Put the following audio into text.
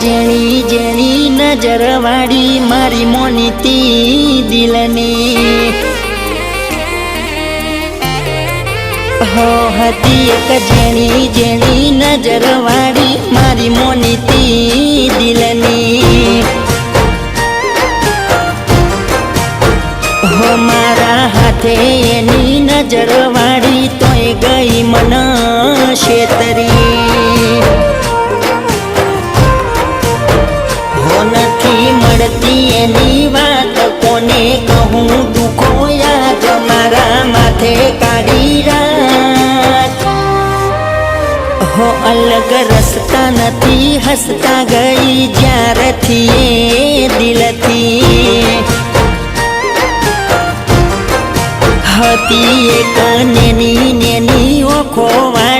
જેણી જેણી નજર વાળી મારી મોનીતી દિલની હો હતી એક જેણી જેણી નજર વાળી મારી મોનીતી દિલની હો મારા હાથે એની નજર વાળી તોય ગઈ મન શેતરી હો નથી મળતી એની વાત કોને કહું દુખો યાદ મારા માથે કાઢી રાત હો અલગ રસ્તા નથી હસતા ગઈ જ્યારથી એ દિલથી હતી એક નેની નેની ઓખો